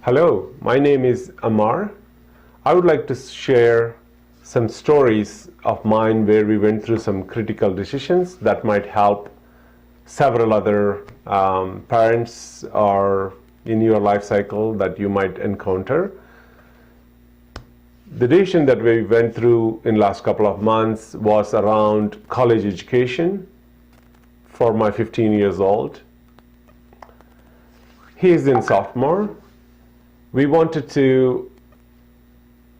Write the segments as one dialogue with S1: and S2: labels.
S1: Hello, my name is Amar. I would like to share some stories of mine where we went through some critical decisions that might help several other parents or in your life cycle that you might encounter. The decision that we went through in last couple of months was around college education for my 15 years old. He is in sophomore. We wanted to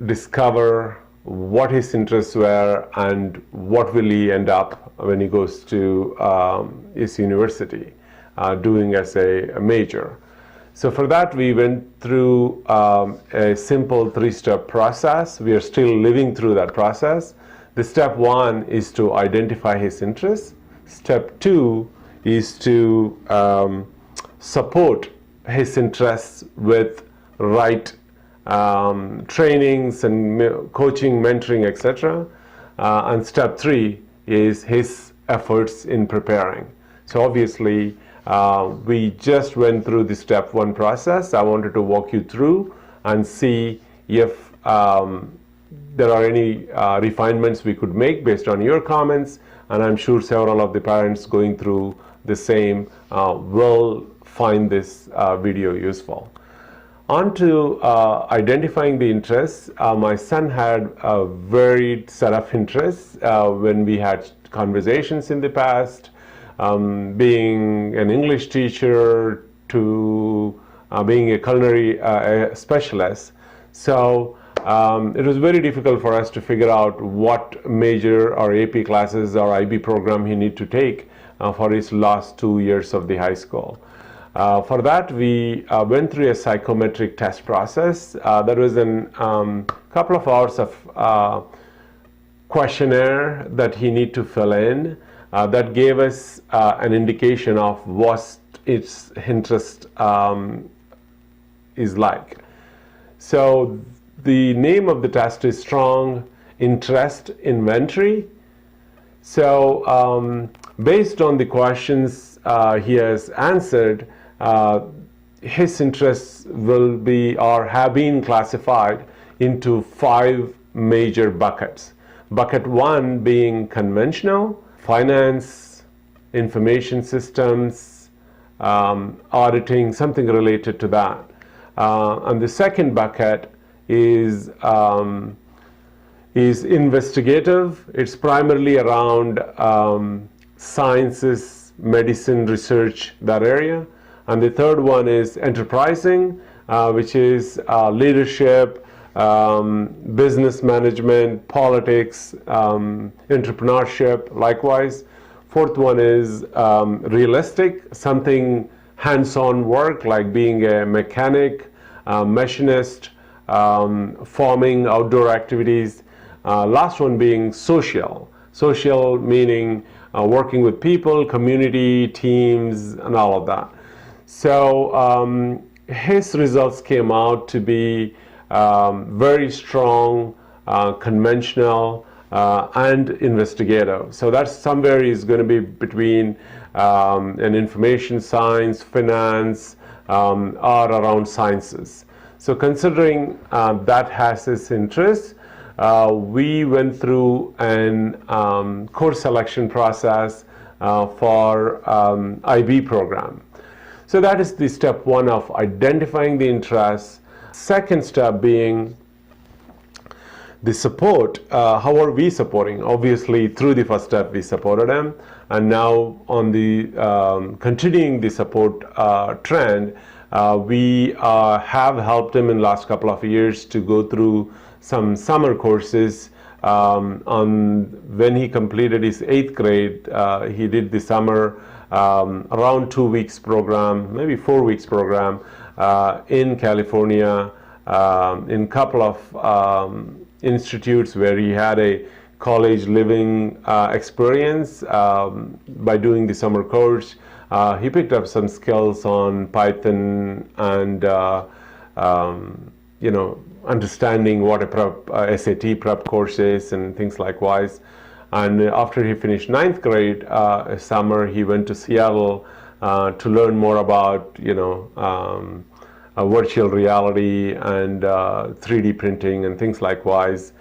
S1: discover what his interests were and what will he end up when he goes to his university doing as a major. So for that we went through a simple three-step process. We are still living through that process. The step one is to identify his interests. Step two is to support his interests with right trainings and coaching, mentoring, etc. And step three is his efforts in preparing. So obviously we just went through the step one process. I wanted to walk you through and see if there are any refinements we could make based on your comments, and I'm sure several of the parents going through the same will find this video useful. On to identifying the interests. My son had a varied set of interests when we had conversations in the past, being an English teacher to being a culinary specialist. So it was very difficult for us to figure out what major or AP classes or IB program he need to take for his last 2 years of the high school. For that, we went through a psychometric test process. There was a couple of hours of questionnaire that he need to fill in that gave us an indication of what its interest is like. So the name of the test is Strong Interest Inventory. So based on the questions he has answered, his interests will be or have been classified into 5 major buckets. Bucket 1 being conventional, finance, information systems, auditing, something related to that. And the second bucket is investigative. It's primarily around sciences, medicine, research, that area. And the third one is enterprising, which is leadership, business management, politics, entrepreneurship, likewise. Fourth one is realistic, something hands-on work like being a mechanic, machinist, farming, outdoor activities. Last one being social. Social meaning working with people, community, teams, and all of that. So his results came out to be very strong, conventional, and investigative. So that's somewhere is going to be between an information science, finance, or around sciences. So considering that has his interest, we went through an course selection process for IB program. So that is the step one of identifying the interests. Second step being the support. How are we supporting? Obviously, through the first step, we supported him, and now on the continuing the support trend, we have helped him in the last couple of years to go through some summer courses. When he completed his 8th grade, he did the summer around 2 weeks program, maybe 4 weeks program in California, in couple of institutes where he had a college living experience by doing the summer course. He picked up some skills on Python and understanding what a SAT prep course is and things likewise. And after he finished 9th grade summer, he went to Seattle to learn more about virtual reality and 3D printing and things likewise.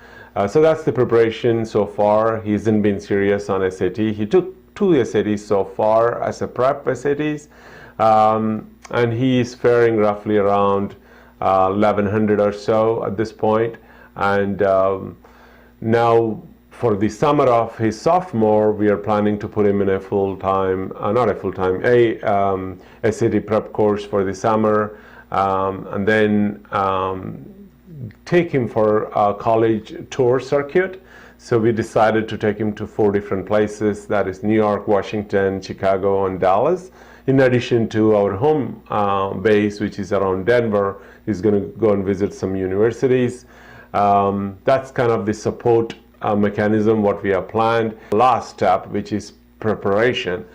S1: So that's the preparation so far. He hasn't been serious on SAT. He took 2 SATs so far as a prep SATs, and he is faring roughly around 1100 or so at this point. And now for the summer of his sophomore, we are planning to put him in a full-time, not a full-time, SAT prep course for the summer, and then take him for a college tour circuit. So we decided to take him to 4 different places, that is New York, Washington, Chicago, and Dallas. In addition to our home base, which is around Denver, he's going to go and visit some universities. That's kind of the support mechanism, what we have planned. Last step, which is preparation.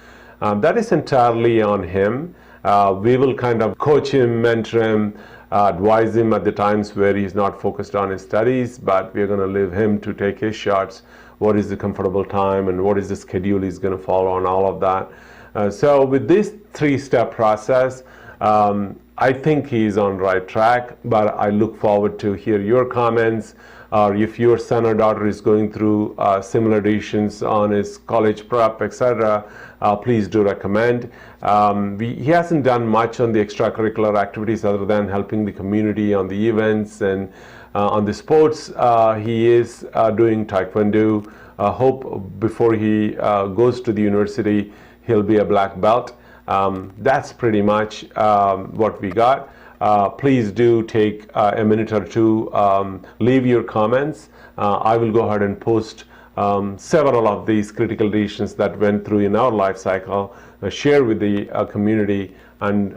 S1: That is entirely on him. We will kind of coach him, mentor him, advise him at the times where he's not focused on his studies, but we're going to leave him to take his shots. What is the comfortable time and what is the schedule he's going to follow and all of that. So with this 3-step process, I think he's on the right track, but I look forward to hear your comments, or if your son or daughter is going through similar decisions on his college prep, etc., please do recommend. He hasn't done much on the extracurricular activities other than helping the community on the events, and on the sports he is doing Taekwondo. Hope before he goes to the university he'll be a black belt. That's pretty much what we got. Please do take a minute or two, leave your comments. I will go ahead and post several of these critical decisions that went through in our life cycle, share with the community, and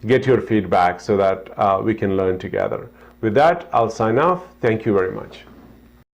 S1: get your feedback so that we can learn together. With that, I'll sign off. Thank you very much.